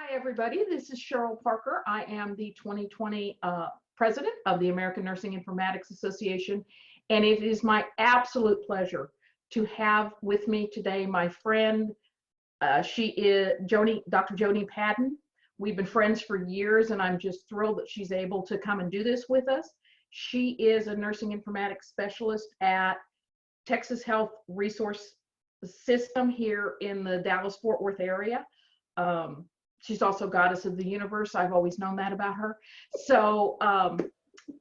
Hi, everybody. This is Cheryl Parker. I am the 2020 president of the American Nursing Informatics Association, and it is my absolute pleasure to have with me today my friend. She is Joni, Dr. Joni Padden. We've been friends for years, and I'm just thrilled that she's able to come and do this with us. She is a nursing informatics specialist at Texas Health Resource System here in the Dallas-Fort Worth area. She's also goddess of the universe. I've always known that about her. So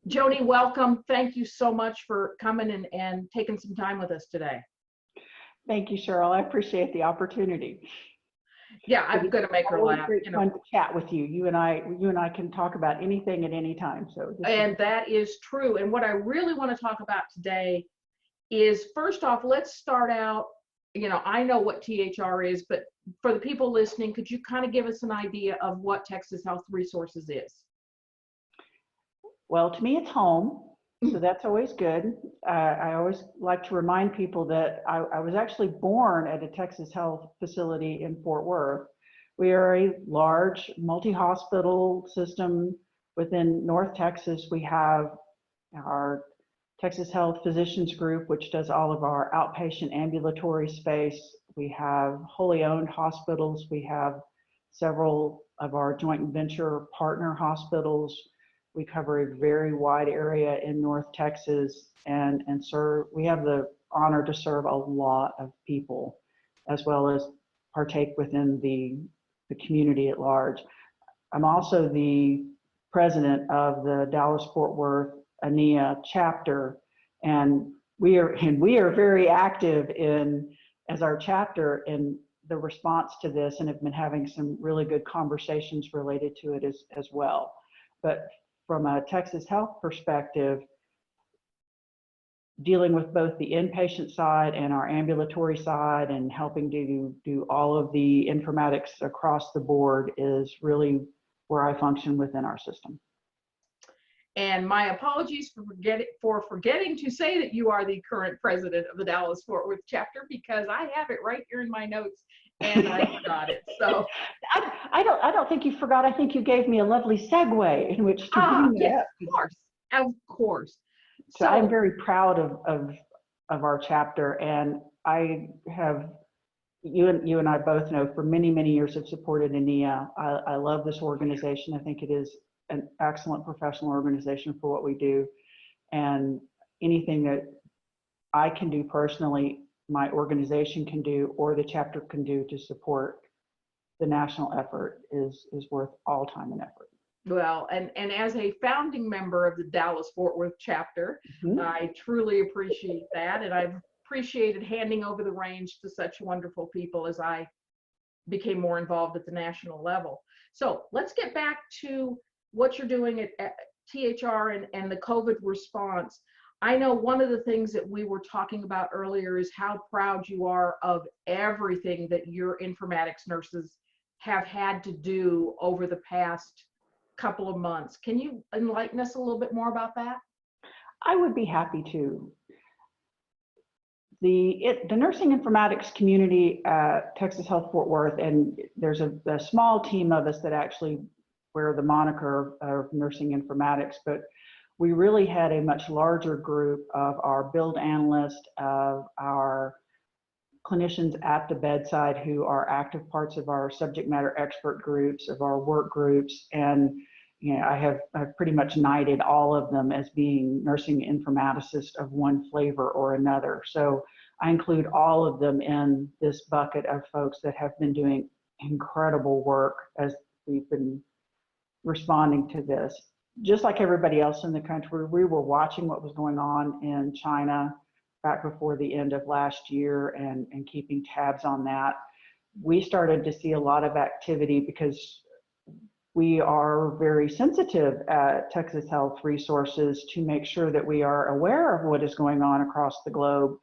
Joni, welcome. Thank you so much for coming and taking some time with us today. Thank you, Cheryl. I appreciate the opportunity. Yeah, I'm going to make her laugh. It's fun to chat with you. You and I can talk about anything at any time. And that is true. And what I really want to talk about today is, first off, let's start out. I know what THR is, but for the people listening, could you kind of give us an idea of what Texas Health Resources is? Well, to me, it's home, so that's always good. I always like to remind people that I was actually born at a Texas Health facility in Fort Worth. We are a large multi-hospital system within North Texas. We have our Texas Health Physicians Group, which does all of our outpatient ambulatory space. We have wholly owned hospitals. We have several of our joint venture partner hospitals. We cover a very wide area in North Texas and we have the honor to serve a lot of people, as well as partake within the community at large. I'm also the president of the Dallas-Fort Worth ANIA chapter, and we are very active as our chapter in the response to this, and have been having some really good conversations related to it as well. But from a Texas Health perspective, dealing with both the inpatient side and our ambulatory side and helping to do all of the informatics across the board is really where I function within our system. And my apologies for forgetting to say that you are the current president of the Dallas-Fort Worth chapter, because I have it right here in my notes and I forgot it. So I don't think you forgot. I think you gave me a lovely segue in which to bring that yes, up. Of course. So I'm very proud of our chapter, and I have you and I both know for many years have supported ANIA. I love this organization. I think it is an excellent professional organization for what we do, and anything that I can do personally, my organization can do, or the chapter can do to support the national effort is worth all time and effort. Well, and as a founding member of the Dallas-Fort Worth chapter, I truly appreciate that, and I've appreciated handing over the reins to such wonderful people as I became more involved at the national level. So let's get back to what you're doing at THR and the COVID response. I know one of the things that we were talking about earlier is how proud you are of everything that your informatics nurses have had to do over the past couple of months. Can you enlighten us a little bit more about that? I would be happy to. The nursing informatics community at Texas Health Fort Worth, and there's a small team of us that actually wear the moniker of nursing informatics, but we really had a much larger group of our build analysts, of our clinicians at the bedside who are active parts of our subject matter expert groups, of our work groups, and I've pretty much knighted all of them as being nursing informaticists of one flavor or another. So I include all of them in this bucket of folks that have been doing incredible work as we've been responding to this. Just like everybody else in the country, we were watching what was going on in China back before the end of last year and keeping tabs on that. We started to see a lot of activity because we are very sensitive at Texas Health Resources to make sure that we are aware of what is going on across the globe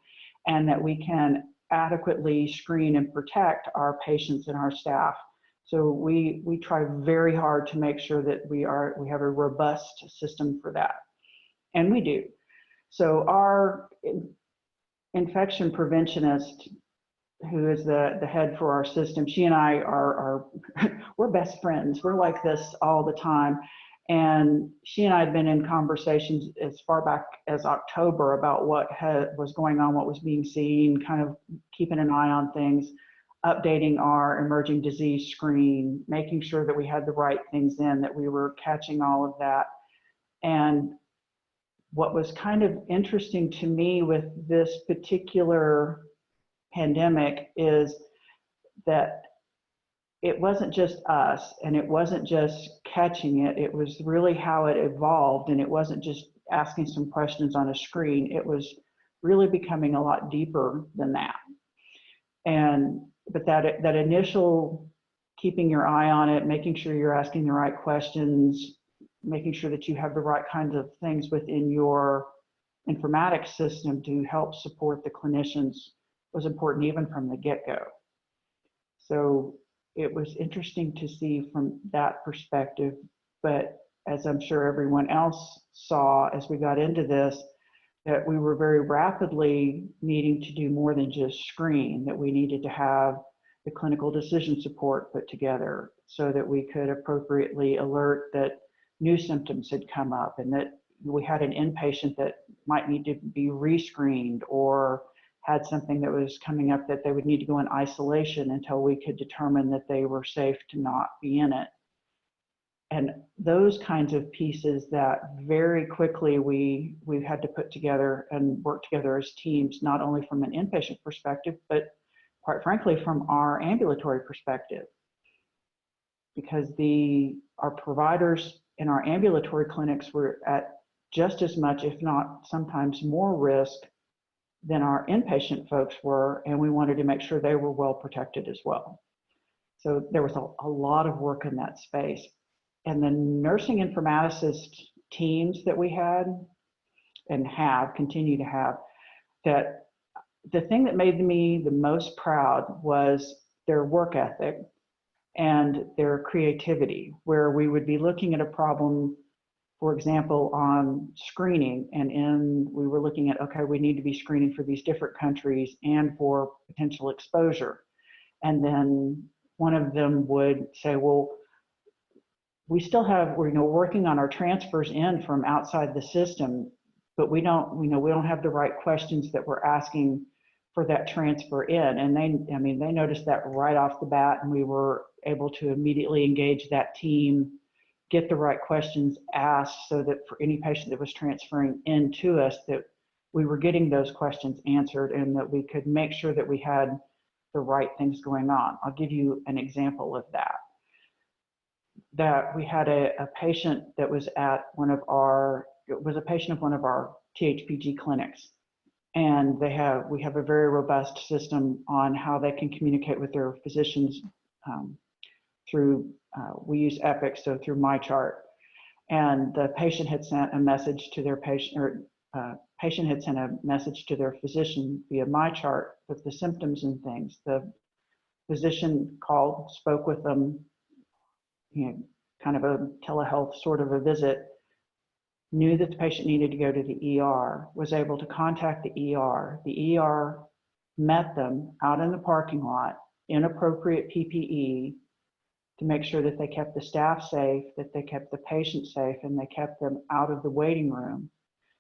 and that we can adequately screen and protect our patients and our staff. So we try very hard to make sure that we have a robust system for that, and we do. So our infection preventionist who is the head for our system, she and I are we're best friends. We're like this all the time. And she and I had been in conversations as far back as October about what was going on, what was being seen, kind of keeping an eye on things, updating our emerging disease screen, making sure that we had the right things in, that we were catching all of that. And what was kind of interesting to me with this particular pandemic is that it wasn't just us and it wasn't just catching it, it was really how it evolved, and it wasn't just asking some questions on a screen, it was really becoming a lot deeper than that. But that initial keeping your eye on it, making sure you're asking the right questions, making sure that you have the right kinds of things within your informatics system to help support the clinicians was important even from the get-go. So it was interesting to see from that perspective, but as I'm sure everyone else saw as we got into this, that we were very rapidly needing to do more than just screen, that we needed to have the clinical decision support put together so that we could appropriately alert that new symptoms had come up and that we had an inpatient that might need to be rescreened or had something that was coming up that they would need to go in isolation until we could determine that they were safe to not be in it. And those kinds of pieces that very quickly we had to put together and work together as teams, not only from an inpatient perspective, but quite frankly, from our ambulatory perspective. Because our providers in our ambulatory clinics were at just as much, if not sometimes more risk than our inpatient folks were, and we wanted to make sure they were well protected as well. So there was a lot of work in that space. And the nursing informaticist teams that we had and continue to have, that the thing that made me the most proud was their work ethic and their creativity, where we would be looking at a problem, for example, on screening, and we were looking at, okay, we need to be screening for these different countries and for potential exposure. And then one of them would say, well, we're working on our transfers in from outside the system, but we don't have the right questions that we're asking for that transfer in. And they noticed that right off the bat, and we were able to immediately engage that team, get the right questions asked so that for any patient that was transferring in to us, that we were getting those questions answered and that we could make sure that we had the right things going on. I'll give you an example of that. That we had a patient that was at a patient of one of our THPG clinics. And we have a very robust system on how they can communicate with their physicians through, we use Epic, so through MyChart. And the patient had sent a message to their patient had sent a message to their physician via MyChart with the symptoms and things. The physician called, spoke with them, kind of a telehealth sort of a visit, knew that the patient needed to go to the ER, was able to contact the ER. The ER met them out in the parking lot in appropriate PPE to make sure that they kept the staff safe, that they kept the patient safe, and they kept them out of the waiting room.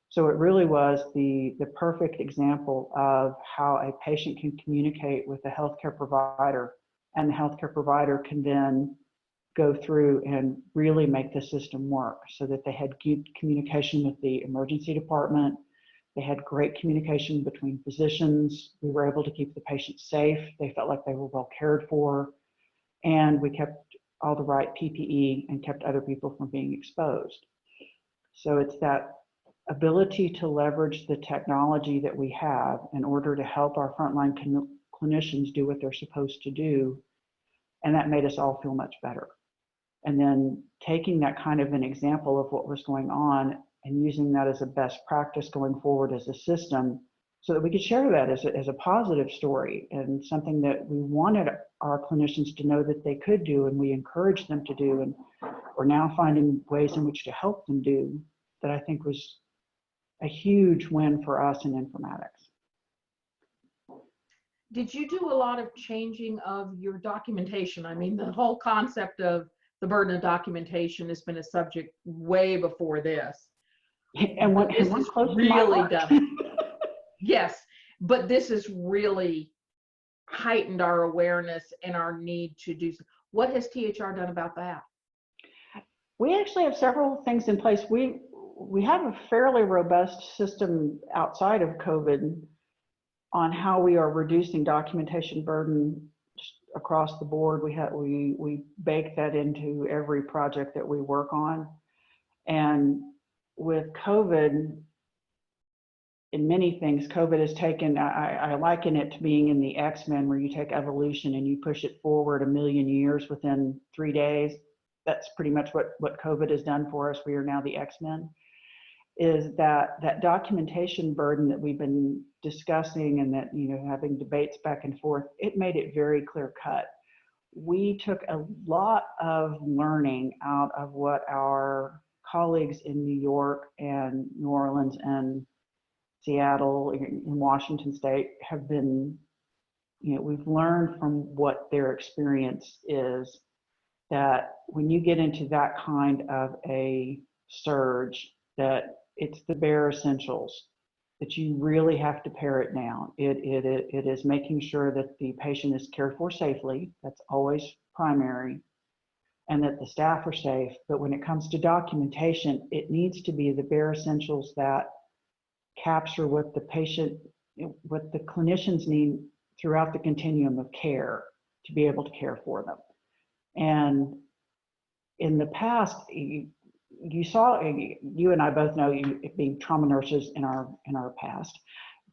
So it really was the perfect example of how a patient can communicate with a healthcare provider, and the healthcare provider can then go through and really make the system work, so that they had good communication with the emergency department. They had great communication between physicians. We were able to keep the patients safe. They felt like they were well cared for. And we kept all the right PPE and kept other people from being exposed. So it's that ability to leverage the technology that we have in order to help our frontline clinicians do what they're supposed to do. And that made us all feel much better. And then taking that kind of an example of what was going on and using that as a best practice going forward as a system, so that we could share that as a positive story and something that we wanted our clinicians to know that they could do, and we encouraged them to do, and we're now finding ways in which to help them do, that I think was a huge win for us in informatics. Did you do a lot of changing of your documentation? I mean, the whole concept of the burden of documentation has been a subject way before this. And But this one is close to my really heart. done it. Yes, but this has really heightened our awareness and our need to do. What has THR done about that? We actually have several things in place. We have a fairly robust system outside of COVID on how we are reducing documentation burden across the board. We bake that into every project that we work on. And with COVID, in many things, COVID has taken, I liken it to being in the X-Men, where you take evolution and you push it forward 1,000,000 years within 3 days. That's pretty much what COVID has done for us. We are now the X-Men. Is that documentation burden that we've been discussing, and that, you know, having debates back and forth, it made it very clear cut. We took a lot of learning out of what our colleagues in New York and New Orleans and Seattle, in Washington State have been, you know, we've learned from what their experience is, that when you get into that kind of a surge, that it's the bare essentials, that you really have to pare it down. It is making sure that the patient is cared for safely. That's always primary, and that the staff are safe. But when it comes to documentation, it needs to be the bare essentials that capture what the patient, what the clinicians need throughout the continuum of care to be able to care for them. And in the past, you saw, you and I both know, you being trauma nurses in our past,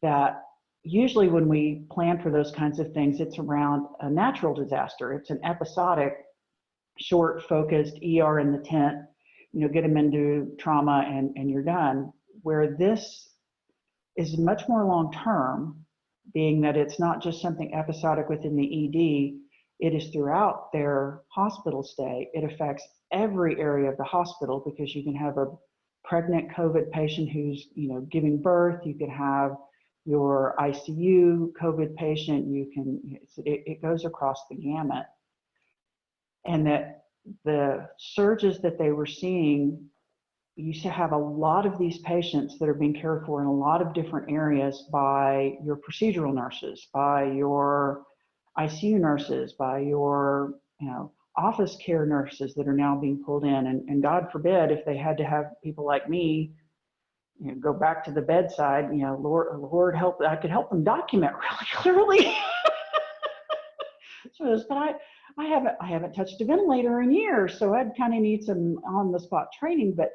that usually when we plan for those kinds of things, it's around a natural disaster. It's an episodic, short, focused ER in the tent, you know, get them into trauma and you're done. Where this is much more long-term, being that it's not just something episodic within the ED, it is throughout their hospital stay. It affects every area of the hospital, because you can have a pregnant COVID patient who's, you know, giving birth. You could have your ICU COVID patient. You can, it goes across the gamut. And that the surges that they were seeing, you used to have a lot of these patients that are being cared for in a lot of different areas by your procedural nurses, by your ICU nurses, by your, you know, office care nurses that are now being pulled in. And God forbid if they had to have people like me, you know, go back to the bedside, you know, Lord help, I could help them document really clearly. But I haven't touched a ventilator in years, so I'd kind of need some on-the-spot training. But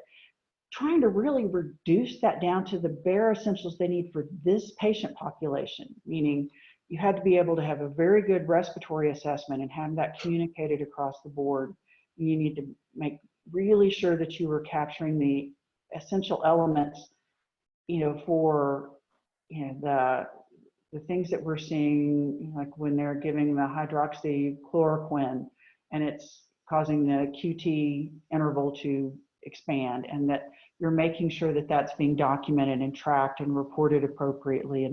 trying to really reduce that down to the bare essentials they need for this patient population, meaning you had to be able to have a very good respiratory assessment and have that communicated across the board. You need to make really sure that you were capturing the essential elements, you know, for, you know, the things that we're seeing, like when they're giving the hydroxychloroquine and it's causing the QT interval to expand, and that you're making sure that that's being documented and tracked and reported appropriately,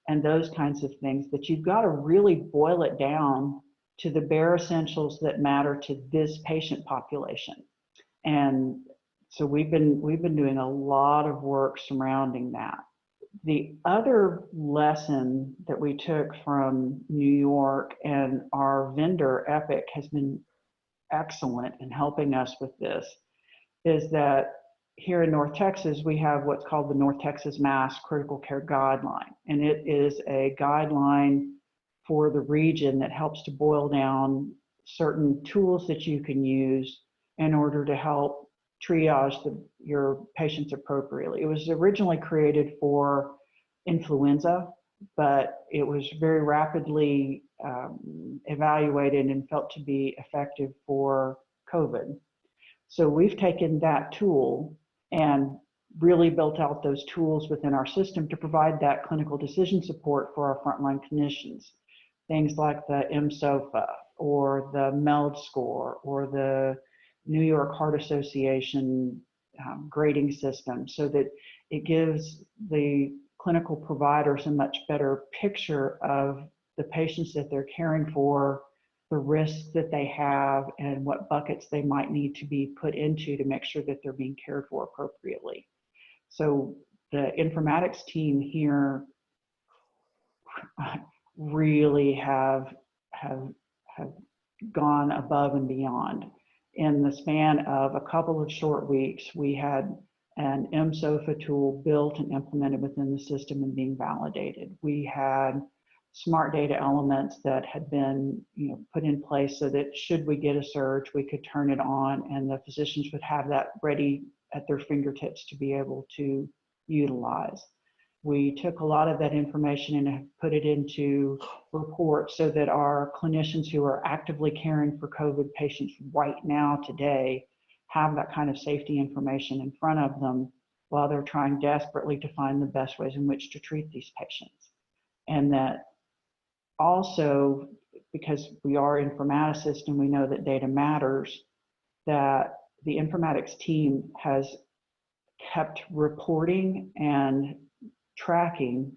and those kinds of things, that you've got to really boil it down to the bare essentials that matter to this patient population. And so we've been doing a lot of work surrounding that. The other lesson that we took from New York, and our vendor Epic has been excellent in helping us with this, is that here in North Texas, we have what's called the North Texas Mass Critical Care Guideline. And it is a guideline for the region that helps to boil down certain tools that you can use in order to help triage your patients appropriately. It was originally created for influenza, but it was very rapidly evaluated and felt to be effective for COVID. So we've taken that tool and really built out those tools within our system to provide that clinical decision support for our frontline clinicians. Things like the MSOFA or the MELD score or the New York Heart Association grading system, so that it gives the clinical providers a much better picture of the patients that they're caring for, the risks that they have, and what buckets they might need to be put into to make sure that they're being cared for appropriately. So the informatics team here really have gone above and beyond. In the span of a couple of short weeks, we had an MSOFA tool built and implemented within the system and being validated. We had smart data elements that had been put in place so that should we get a surge, we could turn it on and the physicians would have that ready at their fingertips to be able to utilize. We took a lot of that information and put it into reports so that our clinicians who are actively caring for COVID patients right now today have that kind of safety information in front of them while they're trying desperately to find the best ways in which to treat these patients. And that also, because we are informaticists and we know that data matters, that the informatics team has kept reporting and tracking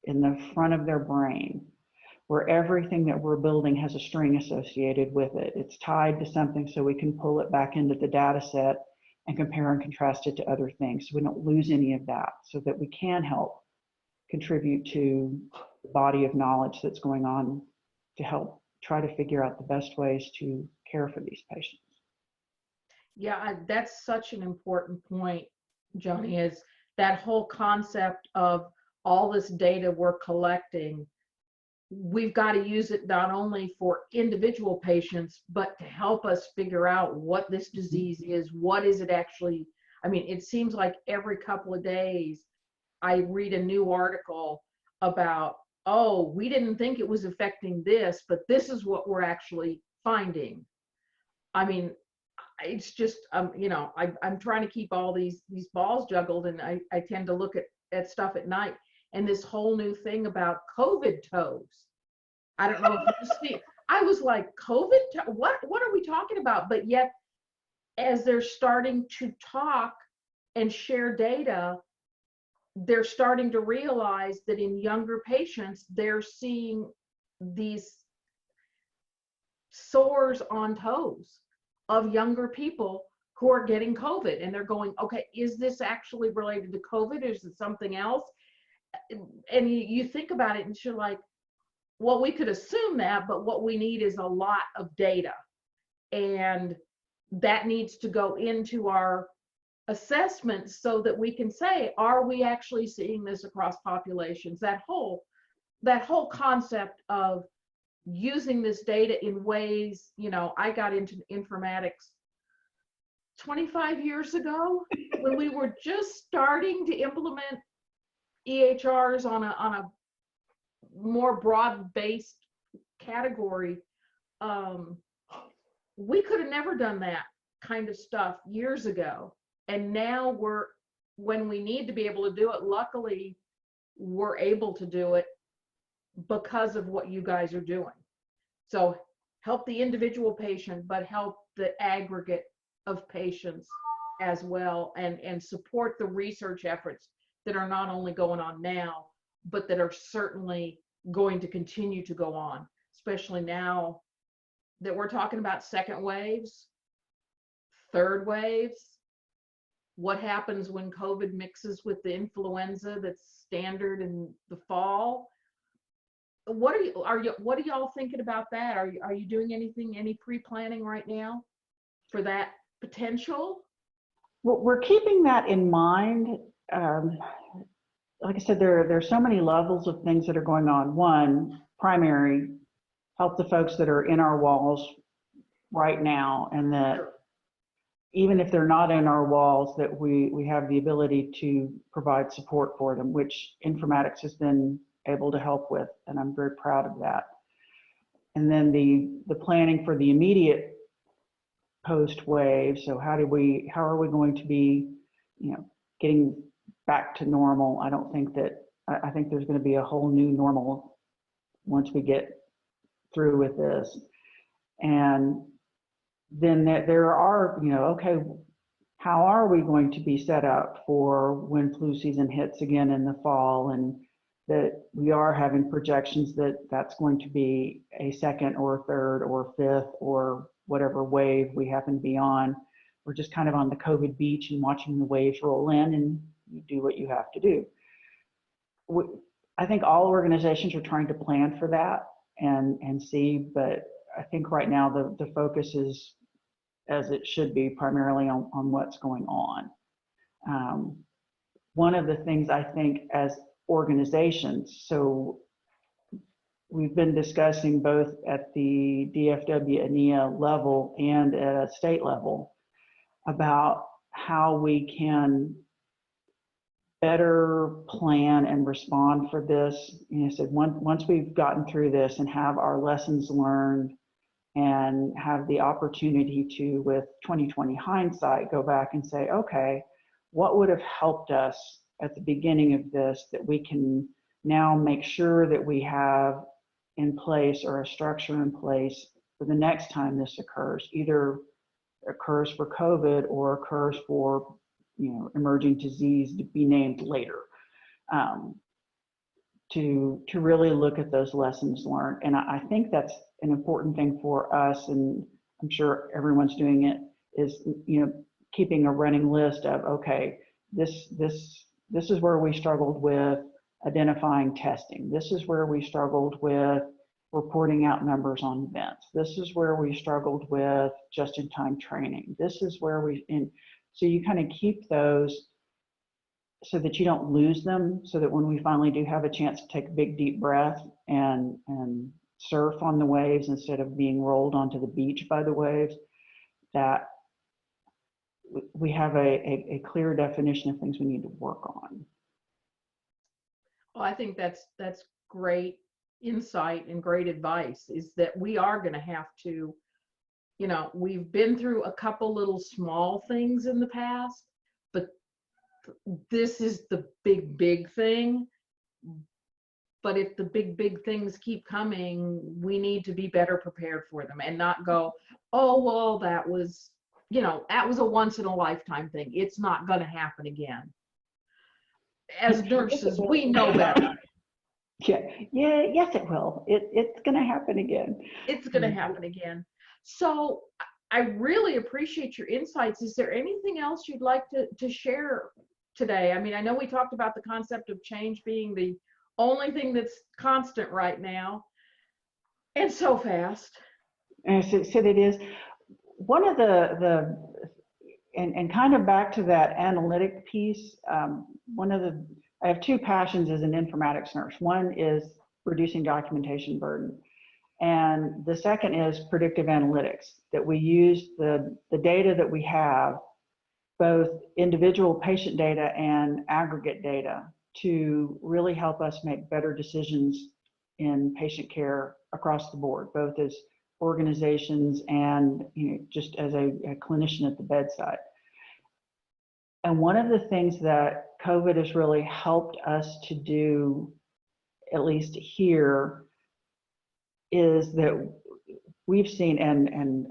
in the front of their brain, where everything that we're building has a string associated with it. It's tied to something so we can pull it back into the data set and compare and contrast it to other things so we don't lose any of that, so that we can help contribute to the body of knowledge that's going on to help try to figure out the best ways to care for these patients. Yeah, that's such an important point, Joni, is that whole concept of all this data we're collecting. We've got to use it not only for individual patients, but to help us figure out what this disease is. What is it actually? I mean, it seems like every couple of days I read a new article about, oh, we didn't think it was affecting this, but this is what we're actually finding. I mean, it's just, I'm trying to keep all these balls juggled, and I tend to look at stuff at night. And this whole new thing about COVID toes. I don't know if you see. I was like, COVID? What are we talking about? But yet, as they're starting to talk and share data, they're starting to realize that in younger patients, they're seeing these sores on toes of younger people who are getting COVID. And they're going, okay, is this actually related to COVID? Or is it something else? And you think about it and you're like, well, we could assume that, but what we need is a lot of data. And that needs to go into our assessment so that we can say, are we actually seeing this across populations? That whole concept of using this data in ways, I got into informatics 25 years ago when we were just starting to implement EHRs on a more broad-based category. We could have never done that kind of stuff years ago. And now when we need to be able to do it, luckily, we're able to do it because of what you guys are doing. So help the individual patient, but help the aggregate of patients as well, and support the research efforts that are not only going on now, but that are certainly going to continue to go on, especially now that we're talking about second waves, third waves. What happens when COVID mixes with the influenza that's standard in the fall? What are y'all thinking about that? Are you doing any pre-planning right now for that potential? Well, we're keeping that in mind. Like I said, there's so many levels of things that are going on. One, primary, help the folks that are in our walls right now, and that even if they're not in our walls, that we have the ability to provide support for them, which informatics has been able to help with, and I'm very proud of that. And then the planning for the immediate post wave. So how are we going to be, getting back to normal? I think there's going to be a whole new normal once we get through with this. And then there are, okay, how are we going to be set up for when flu season hits again in the fall? And that we are having projections that that's going to be a second or third or fifth or whatever wave we happen to be on. We're just kind of on the COVID beach and watching the waves roll in, and you do what you have to do. I think all organizations are trying to plan for that and see, but I think right now the focus is, as it should be, primarily on what's going on. One of the things I think as organizations, so we've been discussing both at the DFW ANIA level and at a state level about how we can better plan and respond for this. You know, so once we've gotten through this and have our lessons learned and have the opportunity to, with 2020 hindsight, go back and say, okay, what would have helped us at the beginning of this that we can now make sure that we have in place, or a structure in place for the next time this occurs, either occurs for COVID or occurs for, you know, emerging disease to be named later, to really look at those lessons learned. And I think that's an important thing for us, and I'm sure everyone's doing it, is, you know, keeping a running list of, okay, this is where we struggled with identifying testing. This is where we struggled with reporting out numbers on events. This is where we struggled with just-in-time training. This is where and so you kind of keep those so that you don't lose them, so that when we finally do have a chance to take a big deep breath and surf on the waves instead of being rolled onto the beach by the waves, that we have a clear definition of things we need to work on. Well, I think that's great insight and great advice, is that we are going to have to, you know, we've been through a couple little small things in the past, but this is the big thing. But if the big things keep coming, we need to be better prepared for them and not go, oh, well, that was, you know, that was a once in a lifetime thing. It's not going to happen again. As nurses, we know better. Yes, it will. It's going to happen again. It's going to happen again. So I really appreciate your insights. Is there anything else you'd like to share today? I mean, I know we talked about the concept of change being the only thing that's constant right now, and so fast. And so it is. One of and kind of back to that analytic piece, I have two passions as an informatics nurse. One is reducing documentation burden, and the second is predictive analytics, that we use the data that we have, both individual patient data and aggregate data, to really help us make better decisions in patient care across the board, both as organizations and, you know, just as a clinician at the bedside. And one of the things that COVID has really helped us to do, at least here, is that we've seen, and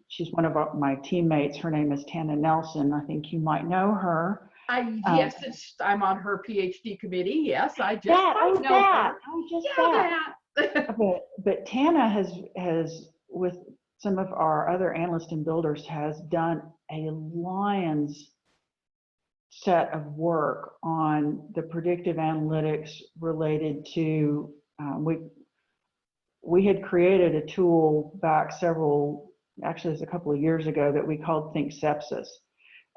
she's one of my teammates, her name is Tana Nelson. I think you might know her. Yes, I'm on her PhD committee. Yes, I just know her. But Tana has, with some of our other analysts and builders, has done a lion's set of work on the predictive analytics related to, we had created a tool back actually it's a couple of years ago, that we called Think Sepsis,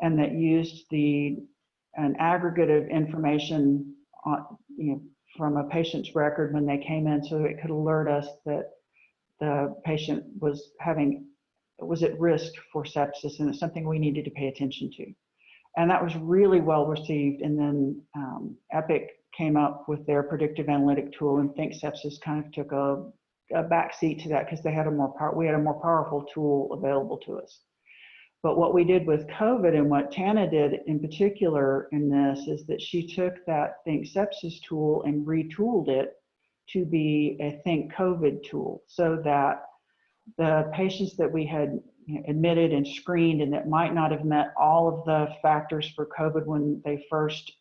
and that used an aggregate of information on, you know, from a patient's record when they came in, so it could alert us that the patient was at risk for sepsis, and it's something we needed to pay attention to. And that was really well received. And then Epic came up with their predictive analytic tool, and Think Sepsis kind of took a backseat to that, because we had a more powerful tool available to us. But what we did with COVID, and what Tana did in particular in this, is that she took that Think Sepsis tool and retooled it to be a Think COVID tool, so that the patients that we had, you know, admitted and screened, and that might not have met all of the factors for COVID when they first,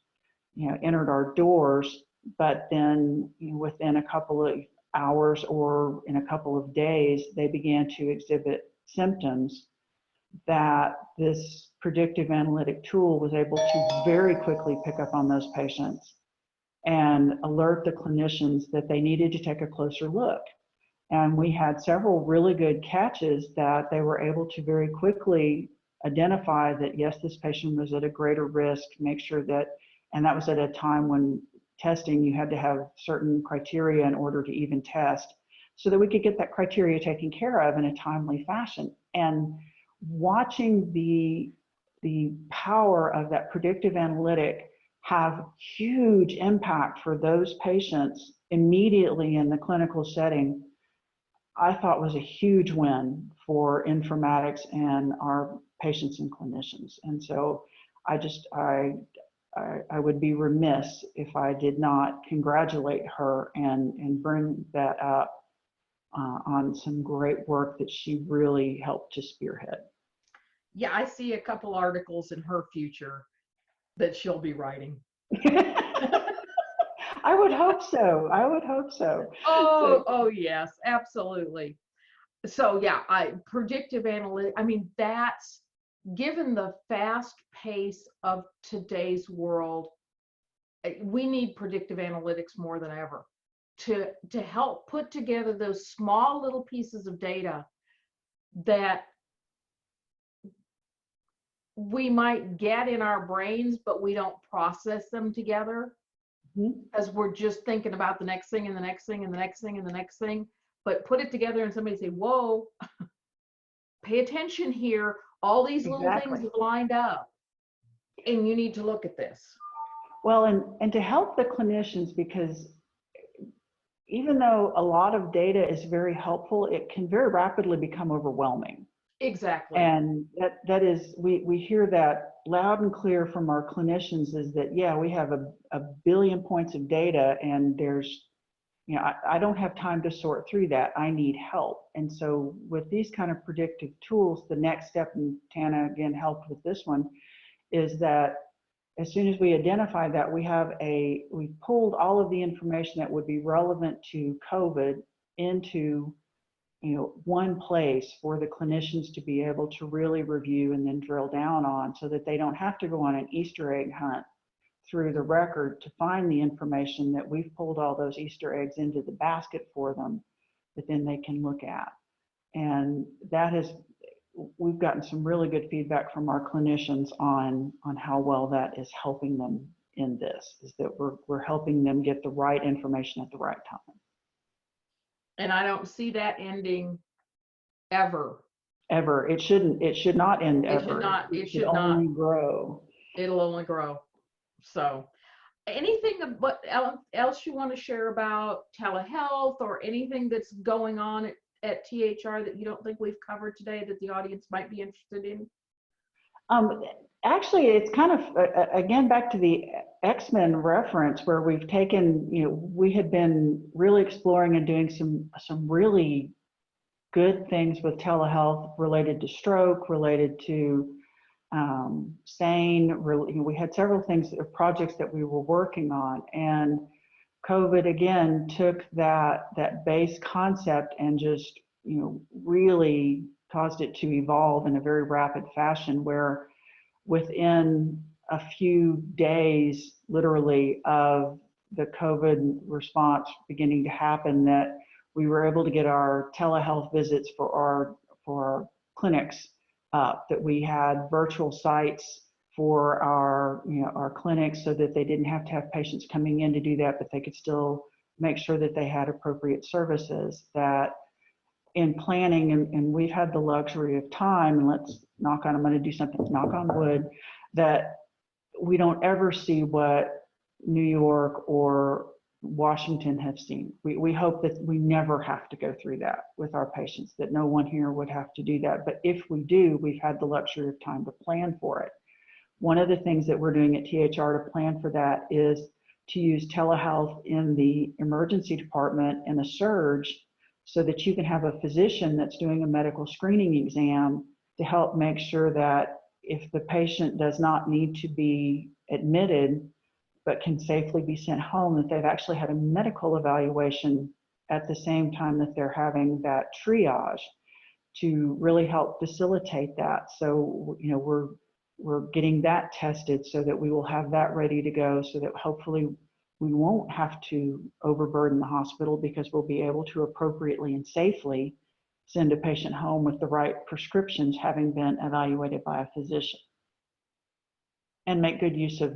you know, entered our doors, but then within a couple of hours or in a couple of days, they began to exhibit symptoms that this predictive analytic tool was able to very quickly pick up on those patients and alert the clinicians that they needed to take a closer look. And we had several really good catches that they were able to very quickly identify that, yes, this patient was at a greater risk, make sure that, and that was at a time when testing, you had to have certain criteria in order to even test, so that we could get that criteria taken care of in a timely fashion. And watching the power of that predictive analytic have huge impact for those patients immediately in the clinical setting, I thought was a huge win for informatics and our patients and clinicians. And so I would be remiss if I did not congratulate her and bring that up on some great work that she really helped to spearhead. Yeah, I see a couple articles in her future that she'll be writing. I would hope so. I would hope so. Oh, yes, absolutely. So yeah, predictive analytics, I mean, that's, given the fast pace of today's world, we need predictive analytics more than ever to help put together those small little pieces of data that we might get in our brains, but we don't process them together, as we're just thinking about the next thing and the next thing and the next thing and the next thing. But put it together and somebody say, whoa, pay attention here. All these little things have lined up and you need to look at this. Well, and to help the clinicians, because even though a lot of data is very helpful, it can very rapidly become overwhelming. Exactly. And that is, we hear that loud and clear from our clinicians, is that, yeah, we have a billion points of data and there's, I don't have time to sort through that. I need help. And so with these kind of predictive tools, the next step, and Tana again helped with this one, is that as soon as we identify that, we pulled all of the information that would be relevant to COVID into one place for the clinicians to be able to really review and then drill down on, so that they don't have to go on an Easter egg hunt through the record to find the information, that we've pulled all those Easter eggs into the basket for them that then they can look at. And we've gotten some really good feedback from our clinicians on how well that is helping them in this, is that we're helping them get the right information at the right time. And I don't see that ending ever. Ever. It should not end ever. It should not. It should only grow. It'll only grow. So anything else you want to share about telehealth, or anything that's going on at THR that you don't think we've covered today that the audience might be interested in? Actually, it's kind of, again, back to the X-Men reference, where we've taken, we had been really exploring and doing some really good things with telehealth related to stroke, related to SANE. We had several things, projects that we were working on, and COVID again took that base concept and just really caused it to evolve in a very rapid fashion, where within a few days, literally, of the COVID response beginning to happen, that we were able to get our telehealth visits for our clinics up, that we had virtual sites for our clinics, so that they didn't have to have patients coming in to do that, but they could still make sure that they had appropriate services. That in planning, and we've had the luxury of time, and let's knock on, I'm going to do something, knock on wood, that we don't ever see what New York or Washington have seen. We hope that we never have to go through that with our patients, that no one here would have to do that. But if we do, we've had the luxury of time to plan for it. One of the things that we're doing at THR to plan for that is to use telehealth in the emergency department in a surge, so that you can have a physician that's doing a medical screening exam to help make sure that if the patient does not need to be admitted, but can safely be sent home, that they've actually had a medical evaluation at the same time that they're having that triage to really help facilitate that. So, you know, we're getting that tested so that we will have that ready to go, so that hopefully we won't have to overburden the hospital, because we'll be able to appropriately and safely send a patient home with the right prescriptions, having been evaluated by a physician. And make good use of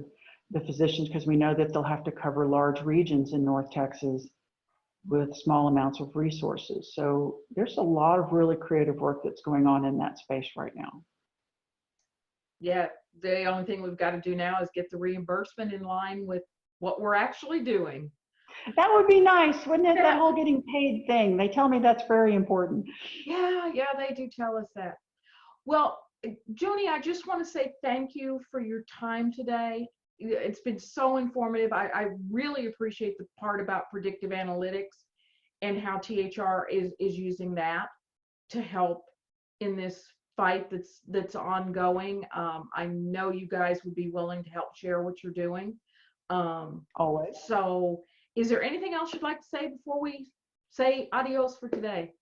the physicians, because we know that they'll have to cover large regions in North Texas with small amounts of resources. So there's a lot of really creative work that's going on in that space right now. Yeah, the only thing we've got to do now is get the reimbursement in line with what we're actually doing. That would be nice, wouldn't it? Yeah. That whole getting paid thing. They tell me that's very important. Yeah, they do tell us that. Well, Joni, I just want to say thank you for your time today. It's been so informative. I really appreciate the part about predictive analytics and how THR is using that to help in this fight that's ongoing. I know you guys would be willing to help share what you're doing. Always. So is there anything else you'd like to say before we say adios for today?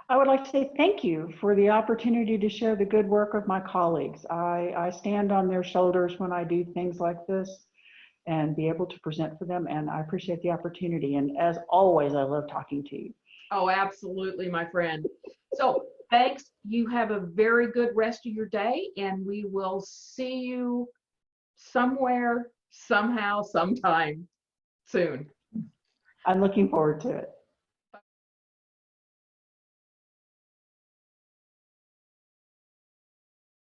I would like to say thank you for the opportunity to share the good work of my colleagues. I stand on their shoulders when I do things like this, and be able to present for them. And I appreciate the opportunity. And as always, I love talking to you. Oh, absolutely, my friend. So thanks. You have a very good rest of your day, and we will see you somewhere, somehow, sometime soon. I'm looking forward to it.